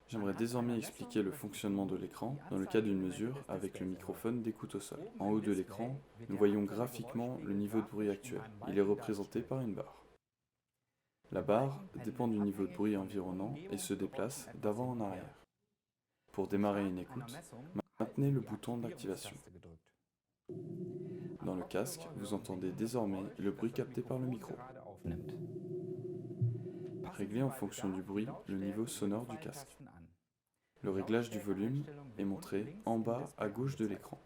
J'aimerais désormais expliquer le fonctionnement de l'écran dans le cas d'une mesure avec le microphone d'écoute au sol. En haut de l'écran, nous voyons graphiquement le niveau de bruit actuel. Il est représenté par une barre. La barre dépend du niveau de bruit environnant et se déplace d'avant en arrière. Pour démarrer une écoute, maintenez le bouton d'activation. Dans le casque, vous entendez désormais le bruit capté par le micro. Réglez en fonction du bruit le niveau sonore du casque. Le réglage du volume est montré en bas à gauche de l'écran.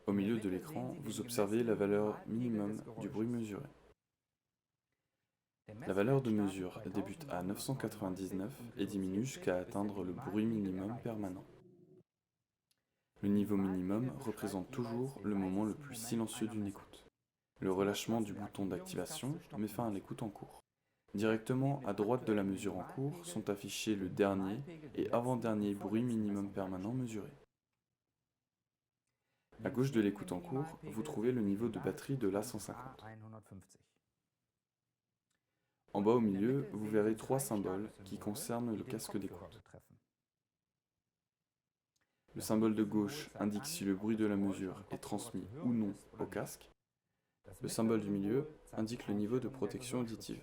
Au milieu de l'écran, vous observez la valeur minimum du bruit mesuré. La valeur de mesure débute à 999 et diminue jusqu'à atteindre le bruit minimum permanent. Le niveau minimum représente toujours le moment le plus silencieux d'une écoute. Le relâchement du bouton d'activation met fin à l'écoute en cours. Directement à droite de la mesure en cours sont affichés le dernier et avant-dernier bruit minimum permanent mesuré. À gauche de l'écoute en cours, vous trouvez le niveau de batterie de l'A150. En bas au milieu, vous verrez trois symboles qui concernent le casque d'écoute. Le symbole de gauche indique si le bruit de la mesure est transmis ou non au casque. Le symbole du milieu indique le niveau de protection auditive.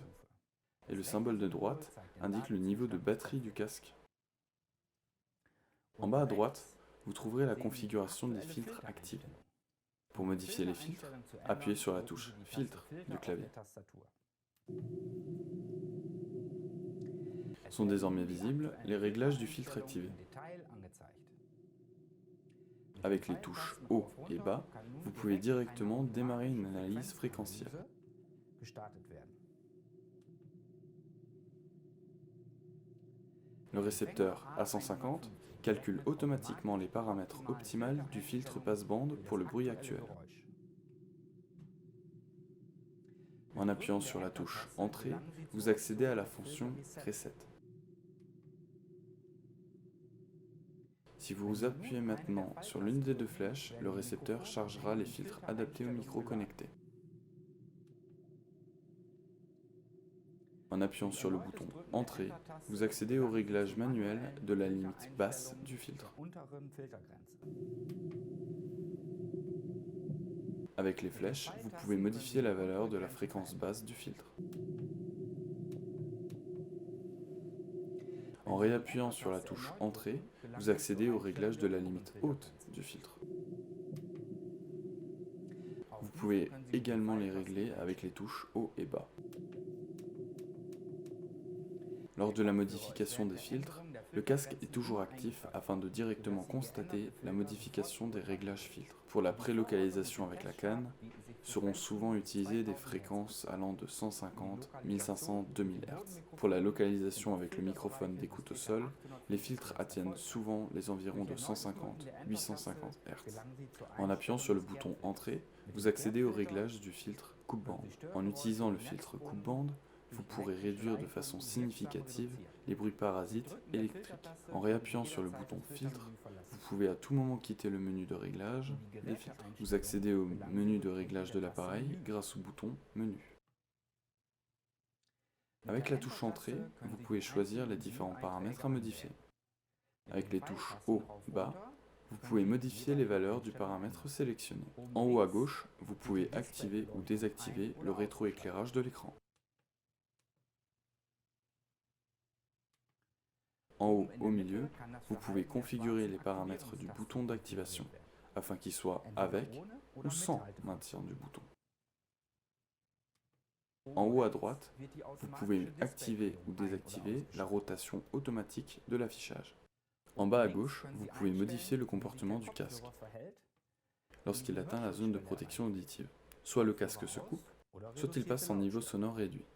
Et le symbole de droite indique le niveau de batterie du casque. En bas à droite, vous trouverez la configuration des filtres activés. Pour modifier les filtres, appuyez sur la touche « Filtre » du clavier. Sont désormais visibles les réglages du filtre activé. Avec les touches haut et bas, vous pouvez directement démarrer une analyse fréquentielle. Le récepteur A150 calcule automatiquement les paramètres optimaux du filtre passe-bande pour le bruit actuel. En appuyant sur la touche Entrée, vous accédez à la fonction Preset. Si vous appuyez maintenant sur l'une des deux flèches, le récepteur chargera les filtres adaptés au micro connecté. En appuyant sur le bouton Entrée, vous accédez au réglage manuel de la limite basse du filtre. Avec les flèches, vous pouvez modifier la valeur de la fréquence basse du filtre. En réappuyant sur la touche Entrée, vous accédez au réglage de la limite haute du filtre. Vous pouvez également les régler avec les touches haut et bas. Lors de la modification des filtres, le casque est toujours actif afin de directement constater la modification des réglages filtres. Pour la prélocalisation avec la canne, seront souvent utilisées des fréquences allant de 150, 1500, 2000 Hz. Pour la localisation avec le microphone d'écoute au sol, les filtres atteignent souvent les environs de 150, 850 Hz. En appuyant sur le bouton Entrée, vous accédez au réglage du filtre coupe-bande. En utilisant le filtre coupe-bande, vous pourrez réduire de façon significative les bruits parasites électriques. En réappuyant sur le bouton Filtre, vous pouvez à tout moment quitter le menu de réglage des filtres. Vous accédez au menu de réglage de l'appareil grâce au bouton Menu. Avec la touche Entrée, vous pouvez choisir les différents paramètres à modifier. Avec les touches Haut, Bas, vous pouvez modifier les valeurs du paramètre sélectionné. En haut à gauche, vous pouvez activer ou désactiver le rétroéclairage de l'écran. En haut, au milieu, vous pouvez configurer les paramètres du bouton d'activation, afin qu'il soit avec ou sans maintien du bouton. En haut à droite, vous pouvez activer ou désactiver la rotation automatique de l'affichage. En bas à gauche, vous pouvez modifier le comportement du casque lorsqu'il atteint la zone de protection auditive. Soit le casque se coupe, soit il passe en niveau sonore réduit.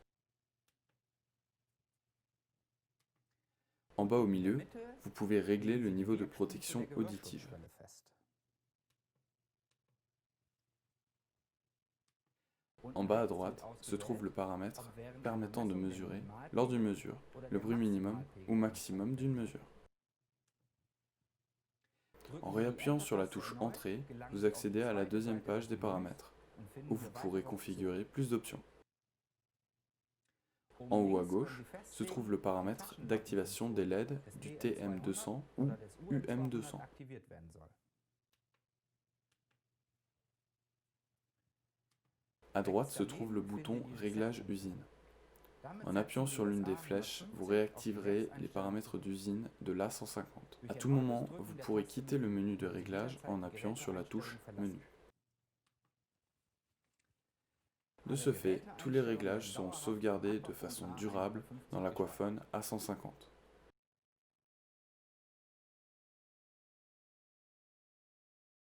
En bas au milieu, vous pouvez régler le niveau de protection auditive. En bas à droite se trouve le paramètre permettant de mesurer, lors d'une mesure, le bruit minimum ou maximum d'une mesure. En réappuyant sur la touche Entrée, vous accédez à la deuxième page des paramètres. où vous pourrez configurer plus d'options. En haut à gauche se trouve le paramètre d'activation des LED du TM200 ou UM200. À droite se trouve le bouton Réglage usine. En appuyant sur l'une des flèches, vous réactiverez les paramètres d'usine de l'A150. À tout moment, vous pourrez quitter le menu de réglage en appuyant sur la touche Menu. De ce fait, tous les réglages seront sauvegardés de façon durable dans l'Aquaphone A150.